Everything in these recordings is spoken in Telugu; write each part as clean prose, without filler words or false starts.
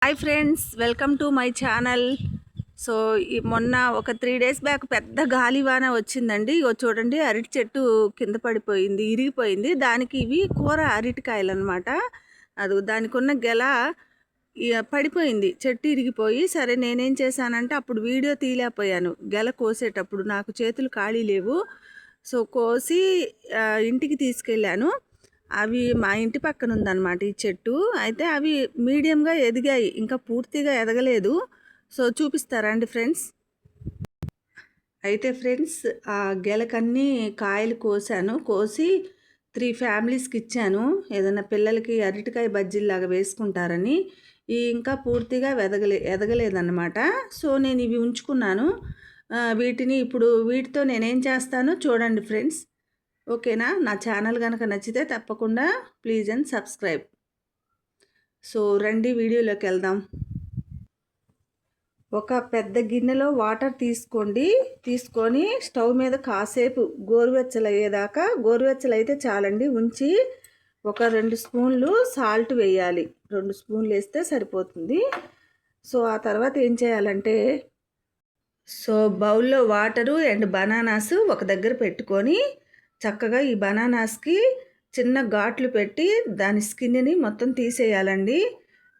Hi friends, welcome to my channel. So మొన్న ఒక 3 days బ్యాక్ పెద్ద గాలివాన వచ్చిందండి. ఇగో చూడండి, అరటి చెట్టు కింద పడిపోయింది, ఇరిగిపోయింది. దానికి ఇవి కూర అరటికాయలు అనమాట. అది దానికి ఉన్న గెల పడిపోయింది, చెట్టు ఇరిగిపోయి. సరే నేనేం చేశానంటే అప్పుడు వీడియో తీయలేకపోయాను. గెల కోసేటప్పుడు నాకు చేతులు ఖాళీ లేవు. సో కోసి ఇంటికి తీసుకెళ్ళాను. అవి మా ఇంటి పక్కన ఉందన్నమాట ఈ చెట్టు. అయితే అవి మీడియంగా ఎదిగాయి, ఇంకా పూర్తిగా ఎదగలేదు. సో చూపిస్తారండి ఫ్రెండ్స్. అయితే ఫ్రెండ్స్, ఆ గెలకన్నీ కాయలు కోసి 3 ఫ్యామిలీస్కి ఇచ్చాను. ఏదైనా పిల్లలకి అరటికాయ బజ్జీలాగా వేసుకుంటారని. ఇంకా పూర్తిగా ఎదగలేదన్నమాట. సో నేను ఇవి ఉంచుకున్నాను. వీటిని ఇప్పుడు వీటితో నేనేం చేస్తానో చూడండి ఫ్రెండ్స్. ఓకేనా? నా ఛానల్ కనుక నచ్చితే తప్పకుండా ప్లీజ్ అండ్ సబ్స్క్రైబ్. సో రండి వీడియోలోకి వెళ్దాం. ఒక పెద్ద గిన్నెలో వాటర్ తీసుకొని స్టవ్ మీద కాసేపు గోరువెచ్చలు అయ్యేదాకా, గోరువెచ్చలు అయితే చాలండి, ఉంచి ఒక 2 స్పూన్లు సాల్ట్ వేయాలి. 2 స్పూన్లు వేస్తే సరిపోతుంది. సో ఆ తర్వాత ఏం చేయాలంటే, సో బౌల్లో వాటరు అండ్ బనానాస్ ఒక దగ్గర పెట్టుకొని చక్కగా ఈ బనానాస్కి చిన్న ఘాట్లు పెట్టి దాని స్కిన్ని మొత్తం తీసేయాలండి.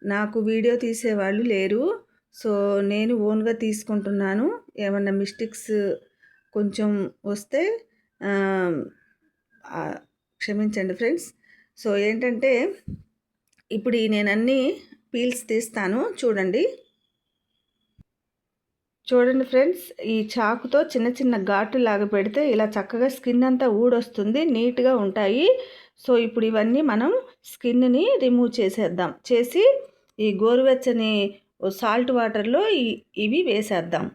నాకు వీడియో తీసేవాళ్ళు లేరు, సో నేను ఓన్గా తీసుకుంటున్నాను. ఏమన్నా మిస్టేక్స్ కొంచెం వస్తే క్షమించండి ఫ్రెండ్స్. సో ఏంటంటే ఇప్పుడు నేను అన్నీ పీల్స్ తీస్తాను. చూడండి ఫ్రెండ్స్, ఈ చాకుతో చిన్న చిన్న ఘాటు లాగా పెడితే ఇలా చక్కగా స్కిన్ అంతా ఊడొస్తుంది, నీట్గా ఉంటాయి. సో ఇప్పుడు ఇవన్నీ మనం స్కిన్ని రిమూవ్ చేసి ఈ గోరువెచ్చని సాల్ట్ వాటర్లో ఇవి వేసేద్దాం.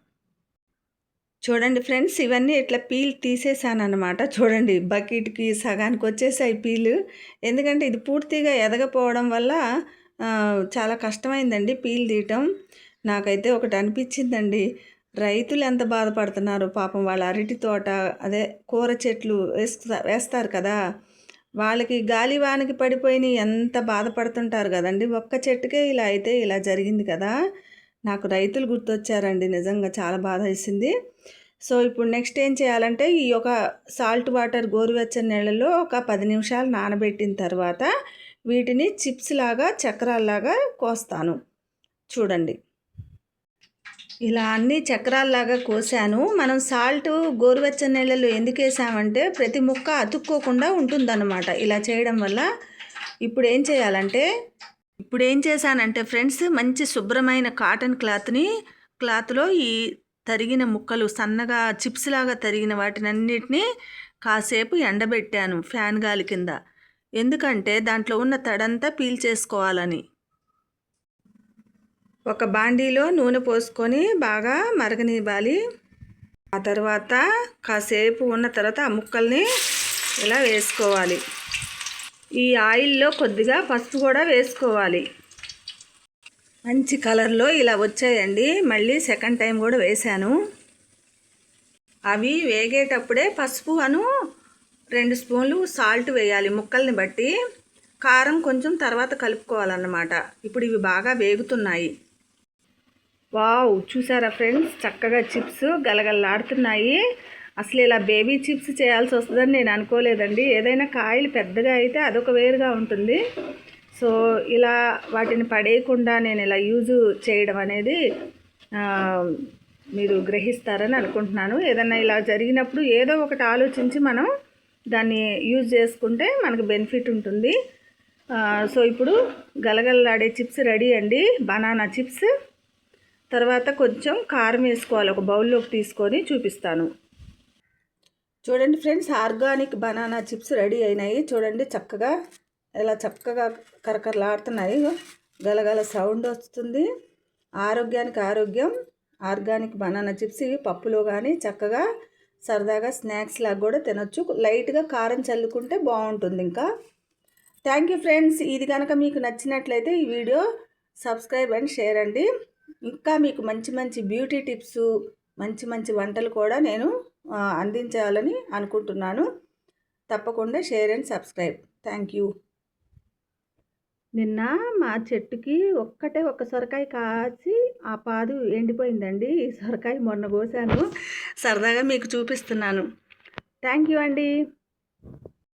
చూడండి ఫ్రెండ్స్, ఇవన్నీ ఇట్లా పీల్ తీసేసాను అనమాట. చూడండి, బకెట్కి సగానికి వచ్చేసాయి పీలు. ఎందుకంటే ఇది పూర్తిగా ఎదగపోవడం వల్ల చాలా కష్టమైందండి పీల్ తీయటం. నాకైతే ఒకటి అనిపించిందండి, రైతులు ఎంత బాధపడుతున్నారు పాపం. వాళ్ళ అరటి తోట, అదే కూర చెట్లు వేస్తారు కదా, వాళ్ళకి గాలివానకి పడిపోయి ఎంత బాధపడుతుంటారు కదండి. ఒక్క చెట్టుకే ఇలా అయితే ఇలా జరిగింది కదా. నాకు రైతులు గుర్తొచ్చారండి, నిజంగా చాలా బాధ వేసింది. సో ఇప్పుడు నెక్స్ట్ ఏం చేయాలంటే, ఈ ఒక సాల్ట్ వాటర్ గోరువెచ్చని నీళ్ళలో ఒక 10 నిమిషాలు నానబెట్టిన తర్వాత వీటిని చిప్స్ లాగా, చక్రాల్లాగా కోస్తాను. చూడండి, ఇలా అన్ని చక్రాల్లాగా కోసాను. మనం సాల్ట్ గోరువెచ్చని నీళ్ళలో ఎందుకు వేసామంటే ప్రతి ముక్క అతుక్కోకుండా ఉంటుందన్నమాట ఇలా చేయడం వల్ల. ఇప్పుడు ఏం చేశానంటే ఫ్రెండ్స్, మంచి శుభ్రమైన కాటన్ క్లాత్లో ఈ తరిగిన ముక్కలు, సన్నగా చిప్స్ లాగా తరిగిన వాటినన్నిటినీ కాసేపు ఎండబెట్టాను ఫ్యాన్ గాలి కింద. ఎందుకంటే దాంట్లో ఉన్న తడంతా పీల్చేసుకోవాలని. ఒక బాండీలో నూనె పోసుకొని బాగా మరగనివ్వాలి. ఆ తర్వాత కాసేపు ఉన్న తర్వాత ఆ ముక్కల్ని ఇలా వేసుకోవాలి. ఈ ఆయిల్లో కొద్దిగా పసుపు కూడా వేసుకోవాలి. మంచి కలర్లో ఇలా వచ్చాయండి. మళ్ళీ సెకండ్ టైం కూడా వేశాను. అవి వేగేటప్పుడే పసుపు 2 స్పూన్లు సాల్ట్ వేయాలి ముక్కల్ని బట్టి. కారం కొంచెం తర్వాత కలుపుకోవాలన్నమాట. ఇప్పుడు ఇవి బాగా వేగుతున్నాయి. వావ్, చూసారా ఫ్రెండ్స్, చక్కగా చిప్స్ గలగలలాడుతున్నాయి. అసలు ఇలా బేబీ చిప్స్ చేయాల్సి వస్తుందని నేను అనుకోలేదండి. ఏదైనా కాయలు పెద్దగా అయితే అదొక వేరుగా ఉంటుంది. సో ఇలా వాటిని పడేయకుండా నేను ఇలా యూజ్ చేయడం అనేది మీరు గ్రహిస్తారని అనుకుంటున్నాను. ఏదైనా ఇలా జరిగినప్పుడు ఏదో ఒకటి ఆలోచించి మనం దాన్ని యూజ్ చేసుకుంటే మనకు బెనిఫిట్ ఉంటుంది. సో ఇప్పుడు గలగలలాడే చిప్స్ రెడీ అండి, బనానా చిప్స్. తర్వాత కొంచెం కారం వేసుకోవాలి. ఒక బౌల్లోకి తీసుకొని చూపిస్తాను. చూడండి friends, organic banana chips ready అయినాయి. చూడండి చక్కగా చక్కగా కరకరలాడుతున్నాయి. గలగల సౌండ్ వస్తుంది. ఆరోగ్యానికి ఆరోగ్యం. ఆర్గానిక్ బనానా చిప్స్ ఇవి పప్పులో కానీ చక్కగా సరదాగా స్నాక్స్ లాగా కూడా తినొచ్చు. లైట్గా కారం చల్లుకుంటే బాగుంటుంది. ఇంకా థ్యాంక్ యూ ఫ్రెండ్స్. ఇది కనుక మీకు నచ్చినట్లయితే ఈ వీడియో సబ్స్క్రైబ్ అండ్ షేర్ అండి. ఇంకా మీకు మంచి మంచి బ్యూటీ టిప్స్, మంచి మంచి వంటలు కూడా నేను అందించాలని అనుకుంటున్నాను. తప్పకుండా share and subscribe. Thank you. నిన్న మా చెట్టుకి ఒక్కటే ఒక్క సొరకాయ కాచి ఆ పాదు ఎండిపోయిందండి. ఈ సొరకాయ మొన్న కోసాను, సరదాగా మీకు చూపిస్తున్నాను. థ్యాంక్ యూ అండి.